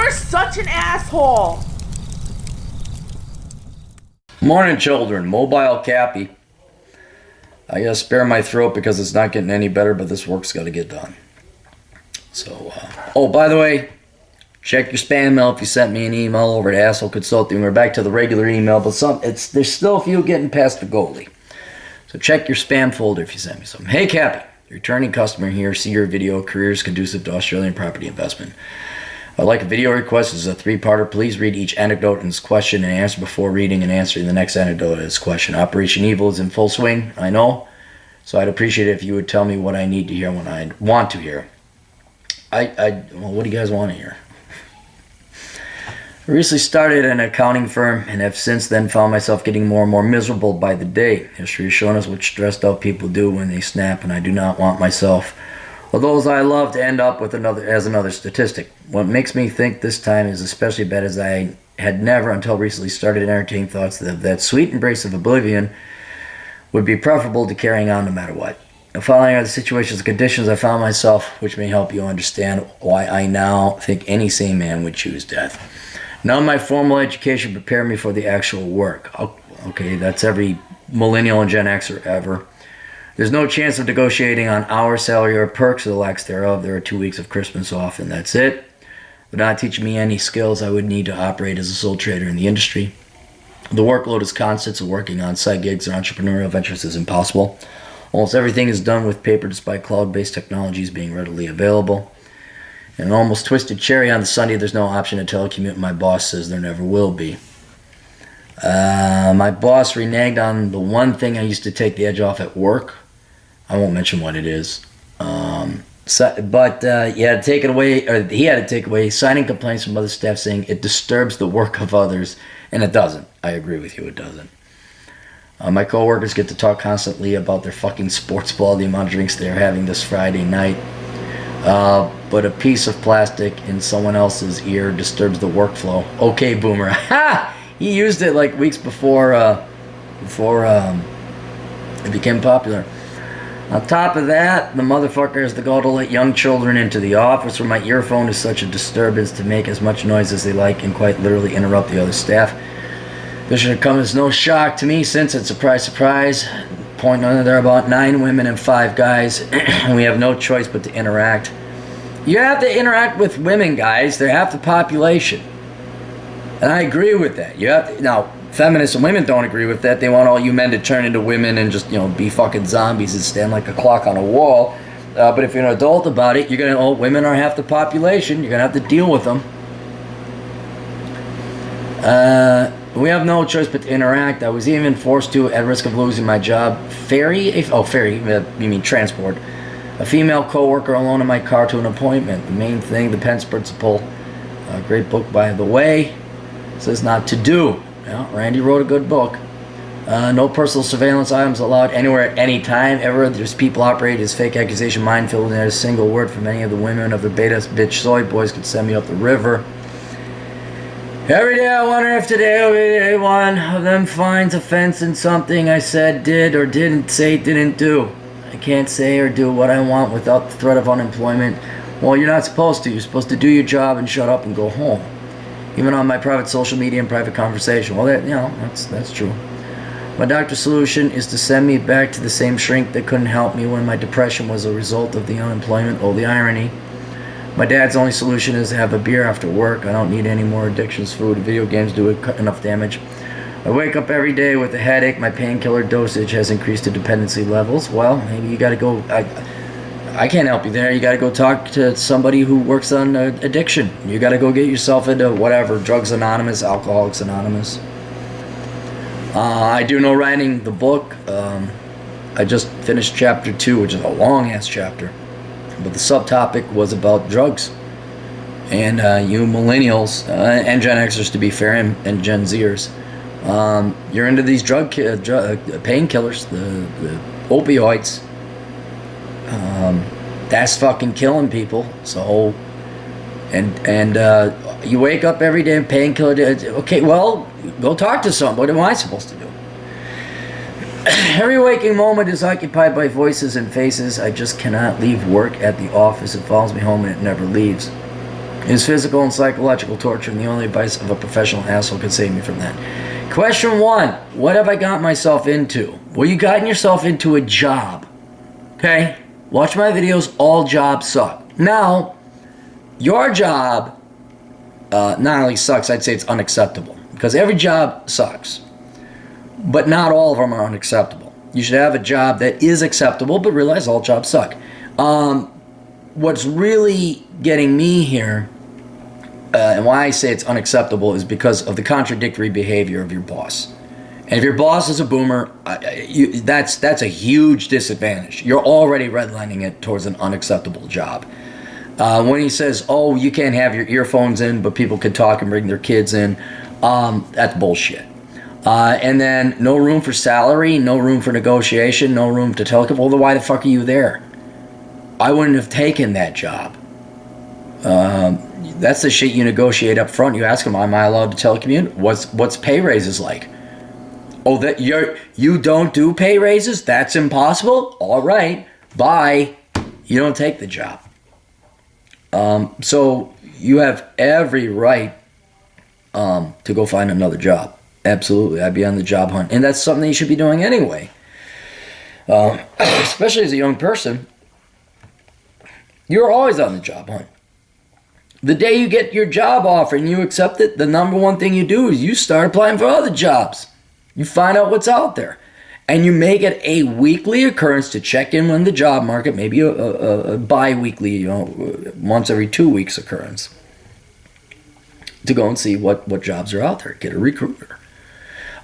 You're such an asshole. Morning, children. Mobile Cappy. I gotta spare my throat because it's not getting any better, but this work's gotta get done. So, oh, by the way, check your spam mail if you sent me an email over at Asshole Consulting. We're back to the regular email, but there's still a few getting past the goalie. So check your spam folder if you sent me something. Hey, Cappy, returning customer here. See your video, careers conducive to Australian property investment. I'd like a video request. This is a 3-parter. Please read each anecdote in this question and answer before reading and answering the next anecdote in this question. Operation Evil is in full swing, I know. So I'd appreciate it if you would tell me what I need to hear when I want to hear. Well, what do you guys want to hear? I recently started an accounting firm and have since then found myself getting more and more miserable by the day. History has shown us what stressed out people do when they snap, and I do not want myself or those I love to end up with another statistic. What makes me think this time is especially bad is I had never until recently started entertaining thoughts that sweet embrace of oblivion would be preferable to carrying on no matter what. The following are the situations and conditions I found myself, which may help you understand why I now think any sane man would choose death. None of my formal education prepared me for the actual work. Okay, that's every millennial and Gen Xer ever. There's no chance of negotiating on hour salary or perks or the lacks thereof. There are 2 weeks of Christmas off and that's it. But not teaching me any skills I would need to operate as a sole trader in the industry. The workload is constant, so working on side gigs or entrepreneurial ventures is impossible. Almost everything is done with paper despite cloud-based technologies being readily available. And an almost twisted cherry on the Sunday, there's no option to telecommute. My boss says there never will be. My boss reneged on the one thing I used to take the edge off at work. I won't mention what it is. But he had to take away signing complaints from other staff saying it disturbs the work of others. And it doesn't. I agree with you, it doesn't. My coworkers get to talk constantly about their fucking sports ball, the amount of drinks they're having this Friday night. But a piece of plastic in someone else's ear disturbs the workflow. Okay, boomer. Ha! He used it like weeks before it became popular. On top of that, the motherfucker has the gall to let young children into the office where my earphone is such a disturbance to make as much noise as they like and quite literally interrupt the other staff. This should come as no shock to me since it's surprise, surprise. Point on, there are about 9 women and 5 guys, and we have no choice but to interact. You have to interact with women, guys. They're half the population. And I agree with that. You have to, now, feminists and women don't agree with that. They want all you men to turn into women and just, be fucking zombies and stand like a clock on a wall. But if you're an adult about it, women are half the population. You're going to have to deal with them. We have no choice but to interact. I was even forced to, at risk of losing my job, ferry, you mean transport, a female co-worker alone in my car to an appointment. The main thing, the Pence Principle, a great book by the way, says not to do. Randy wrote a good book. No personal surveillance items allowed anywhere at any time ever. There's people operating as fake accusation minefield, and there's a single word from any of the women of the beta bitch soy boys could send me up the river. Every day I wonder if today will be day one of them finds offense in something I said, did, or didn't say, didn't do. I can't say or do what I want without the threat of unemployment. Well, you're not supposed to. You're supposed to do your job and shut up and go home. Even on my private social media and private conversation. Well, that's true. My doctor's solution is to send me back to the same shrink that couldn't help me when my depression was a result of the unemployment. Oh, the irony. My dad's only solution is to have a beer after work. I don't need any more addictions. Food and video games do enough damage. I wake up every day with a headache. My painkiller dosage has increased to dependency levels. Well, maybe you gotta go... I can't help you there. You gotta go talk to somebody who works on addiction. You gotta go get yourself into whatever, Drugs Anonymous, Alcoholics Anonymous. I do know writing the book. I just finished chapter 2, which is a long-ass chapter. But the subtopic was about drugs. And you millennials, and Gen Xers to be fair, and Gen Zers, you're into these painkillers, the opioids. That's fucking killing people. So, and you wake up every day and painkiller. Okay, well, go talk to somebody. What am I supposed to do? Every waking moment is occupied by voices and faces. I just cannot leave work at the office. It follows me home and it never leaves. Is physical and psychological torture, and the only advice of a professional asshole could save me from that. Question 1. What have I got myself into? Well, you gotten yourself into a job. Okay? Watch my videos. All jobs suck. Now, your job not only sucks, I'd say it's unacceptable. Because every job sucks. But not all of them are unacceptable. You should have a job that is acceptable, but realize all jobs suck. What's really getting me here, and why I say it's unacceptable, is because of the contradictory behavior of your boss. And if your boss is a boomer, that's a huge disadvantage. You're already redlining it towards an unacceptable job. When he says, oh, you can't have your earphones in, but people can talk and bring their kids in, that's bullshit. And then no room for salary, no room for negotiation, no room to telecom. Well, then why the fuck are you there? I wouldn't have taken that job. That's the shit you negotiate up front. You ask them, am I allowed to telecommute? What's pay raises like? Oh, that you don't do pay raises? That's impossible? All right, bye. You don't take the job. So you have every right to go find another job. Absolutely, I'd be on the job hunt. And that's something you should be doing anyway. Especially as a young person. You're always on the job hunt. The day you get your job offer and you accept it, the number one thing you do is you start applying for other jobs. You find out what's out there. And you make it a weekly occurrence to check in on the job market, maybe a bi-weekly, once every 2 weeks occurrence, to go and see what jobs are out there. Get a recruiter.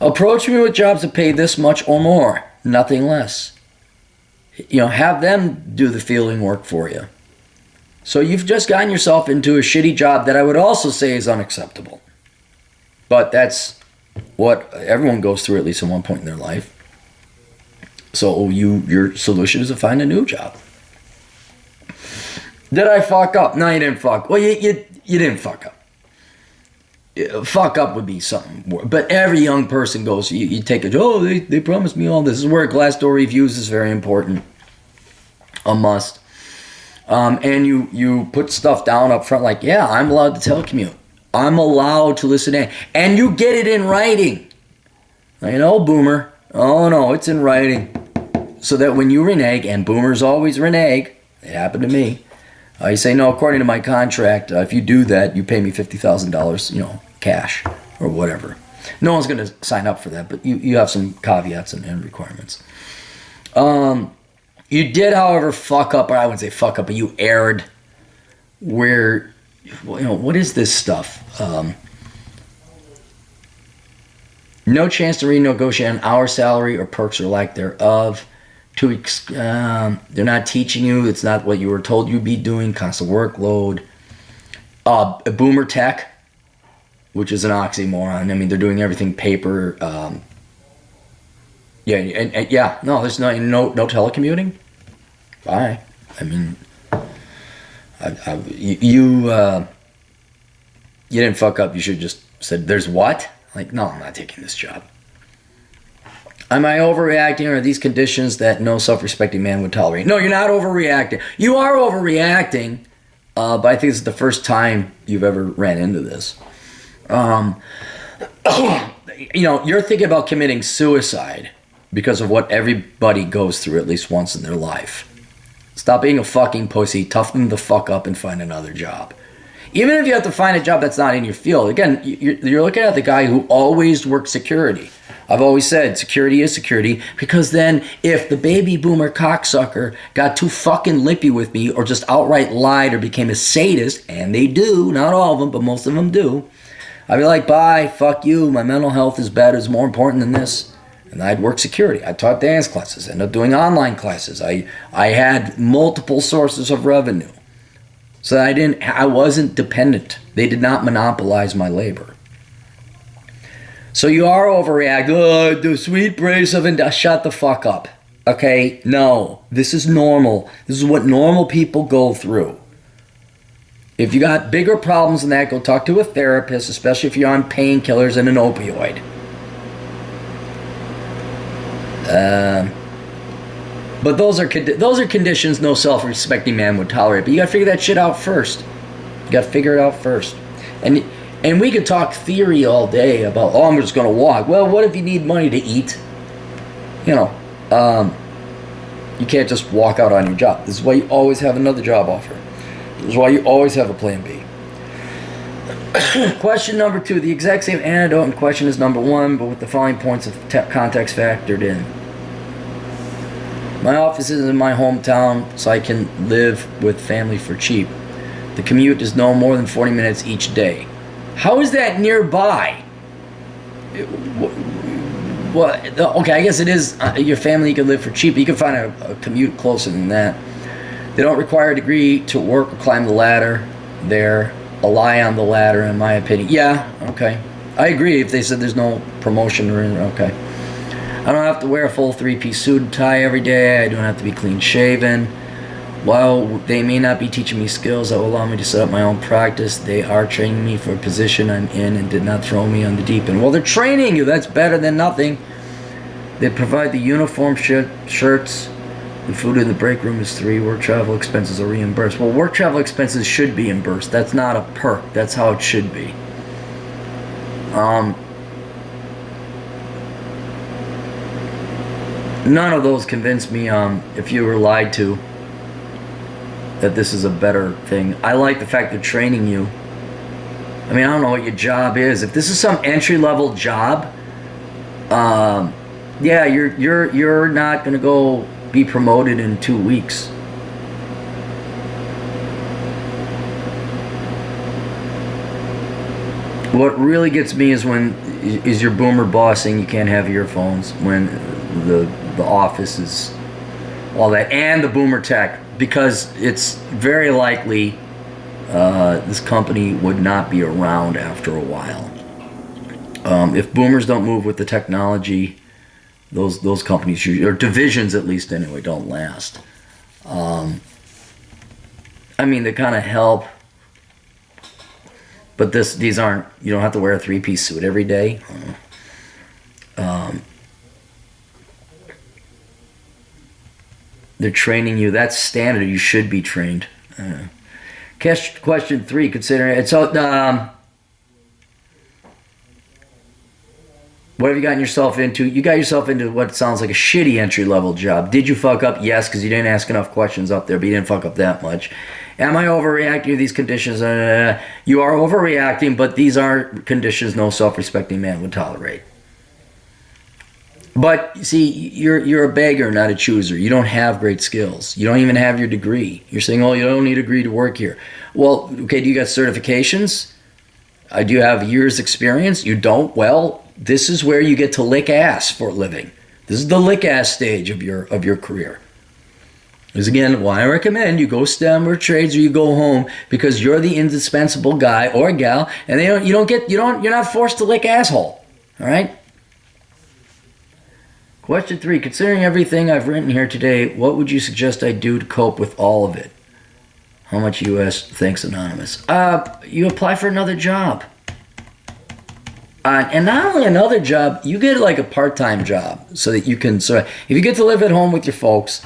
Approach me with jobs that pay this much or more, nothing less. Have them do the fielding work for you. So you've just gotten yourself into a shitty job that I would also say is unacceptable. But that's what everyone goes through at least at one point in their life. So your solution is to find a new job. Did I fuck up? No, you didn't fuck. Well, you didn't fuck up. Fuck up would be something more. But every young person goes, you take it, they promised me all this. This is where Glassdoor reviews is very important. A must. And you put stuff down up front like, yeah, I'm allowed to telecommute. I'm allowed to listen in. And you get it in writing. Boomer. Oh, no, it's in writing. So that when you renege, and boomers always renege, it happened to me, you say, no, according to my contract, if you do that, you pay me $50,000, cash or whatever. No one's going to sign up for that, but you have some caveats and requirements. You did, however, fuck up, or I wouldn't say fuck up, but you erred where, what is this stuff? No chance to renegotiate an hour salary or perks or lack thereof. 2 weeks, they're not teaching you. It's not what you were told you'd be doing. Constant workload. A boomer tech, which is an oxymoron. I mean, they're doing everything paper. There's no telecommuting. Bye. I mean, you didn't fuck up. You should have just said, there's what? Like, no, I'm not taking this job. Am I overreacting, or are these conditions that no self-respecting man would tolerate? No, you're not overreacting. You are overreacting, but I think this is the first time you've ever ran into this. You're thinking about committing suicide because of what everybody goes through at least once in their life. Stop being a fucking pussy, toughen the fuck up, and find another job. Even if you have to find a job that's not in your field. Again, you're looking at the guy who always worked security. I've always said security is security, because then if the baby boomer cocksucker got too fucking lippy with me or just outright lied or became a sadist, and they do, not all of them, but most of them do, I'd be like, bye, fuck you, my mental health is better, it's more important than this. And I'd work security. I taught dance classes, ended up doing online classes. I had multiple sources of revenue. So I wasn't dependent. They did not monopolize my labor. So you are overreacting. Oh, the sweet praise of shut the fuck up. Okay? No. This is normal. This is what normal people go through. If you got bigger problems than that, go talk to a therapist, especially if you're on painkillers and an opioid. But those are conditions no self-respecting man would tolerate. But you gotta figure that shit out first. You got to figure it out first. And we could talk theory all day about, oh, I'm just going to walk. Well, what if you need money to eat? You know, you can't just walk out on your job. This is why you always have another job offer. This is why you always have a plan B. Question number 2. The exact same antidote in question is number 1, but with the following points of context factored in. My office is in my hometown, so I can live with family for cheap. The commute is no more than 40 minutes each day. How is that nearby? Well, okay, I guess it is your family you can live for cheap. You can find a commute closer than that. They don't require a degree to work or climb the ladder. They're a lie on the ladder, in my opinion. Yeah, okay. I agree if they said there's no promotion or okay. I don't have to wear a full 3-piece suit and tie every day. I don't have to be clean shaven. While they may not be teaching me skills that will allow me to set up my own practice, they are training me for a position I'm in and did not throw me on the deep end. Well, they're training you. That's better than nothing. They provide the uniform shirts. The food in the break room is free. Work travel expenses are reimbursed. Well, work travel expenses should be reimbursed. That's not a perk. That's how it should be. None of those convinced me, if you were lied to, that this is a better thing. I like the fact they're training you. I mean, I don't know what your job is. If this is some entry-level job, yeah, you're not gonna go be promoted in 2 weeks. What really gets me is when is your boomer boss saying you can't have earphones when the office is all that, and the boomer tech, because it's very likely this company would not be around after a while. If boomers don't move with the technology, those companies, or divisions at least anyway, don't last. I mean, they kind of help, but these aren't, you don't have to wear a 3-piece suit every day. They're training you. That's standard. You should be trained. Question 3, considering it. So, what have you gotten yourself into? You got yourself into what sounds like a shitty entry-level job. Did you fuck up? Yes, because you didn't ask enough questions up there, but you didn't fuck up that much. Am I overreacting to these conditions? You are overreacting, but these aren't conditions no self-respecting man would tolerate. But, see, you're a beggar, not a chooser. You don't have great skills. You don't even have your degree. You're saying, oh, you don't need a degree to work here. Well, okay, do you got certifications? Do you have years experience? You don't? Well, this is where you get to lick ass for a living. This is the lick ass stage of your career. This is again why I recommend you go STEM or trades or you go home, because you're the indispensable guy or gal, and you're not forced to lick asshole. All right? Question 3, considering everything I've written here today, what would you suggest I do to cope with all of it? How much US? Thanks, Anonymous. You apply for another job. And not only another job, you get like a part-time job so that you can, so if you get to live at home with your folks,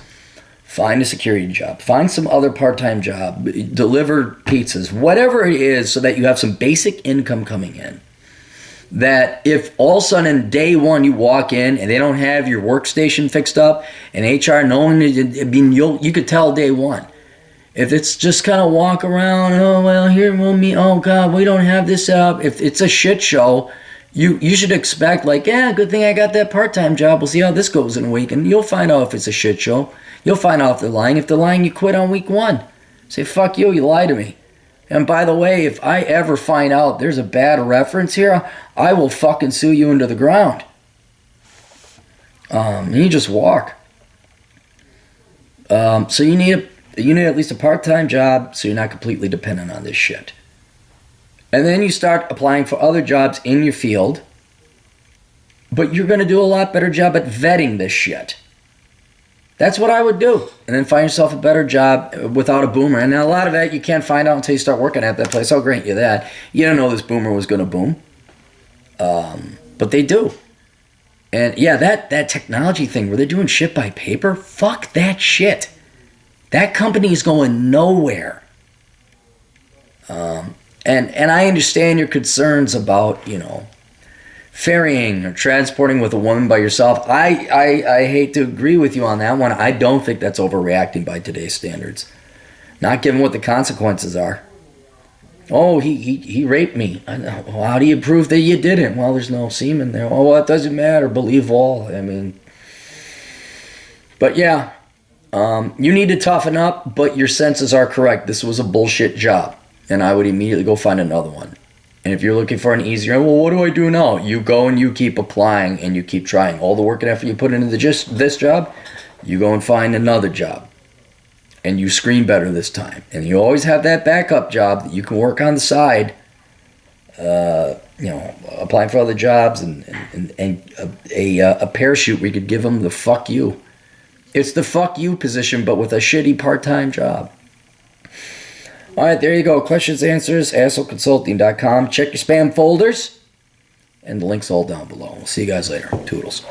find a security job, find some other part-time job, deliver pizzas, whatever it is, so that you have some basic income coming in. That if all of a sudden day one you walk in and they don't have your workstation fixed up and HR knowing, I mean, you could tell day one. If it's just kind of walk around, oh well, here we'll meet, oh god, we don't have this set up. If it's a shit show, you should expect like, yeah, good thing I got that part-time job. We'll see how this goes in a week, and you'll find out if it's a shit show. You'll find out if they're lying. If they're lying, you quit on week 1. Say, fuck you lied to me. And by the way, if I ever find out there's a bad reference here, I will fucking sue you into the ground. You just walk. So you need at least a part-time job so you're not completely dependent on this shit. And then you start applying for other jobs in your field, but you're going to do a lot better job at vetting this shit. That's what I would do. And then find yourself a better job without a boomer. And a lot of that you can't find out until you start working at that place. I'll grant you that. You don't know this boomer was going to boom. But they do. And yeah, that technology thing where they're doing shit by paper, fuck that shit. That company is going nowhere. And I understand your concerns about, ferrying or transporting with a woman by yourself. I hate to agree with you on that one. I don't think that's overreacting by today's standards. Not given what the consequences are. Oh, he raped me. Well, how do you prove that you didn't? Well, there's no semen there. Oh, well, it doesn't matter. Believe all. I mean, but yeah, you need to toughen up, but your senses are correct. This was a bullshit job, and I would immediately go find another one. And if you're looking for an easier, well, what do I do now? You go and you keep applying and you keep trying. All the work and effort you put into this job, you go and find another job. And you screen better this time. And you always have that backup job that you can work on the side, applying for other jobs and a parachute where you could give them the fuck you. It's the fuck you position, but with a shitty part-time job. All right, there you go. Questions, answers, assholeconsulting.com. Check your spam folders. And the link's all down below. We'll see you guys later. Toodles.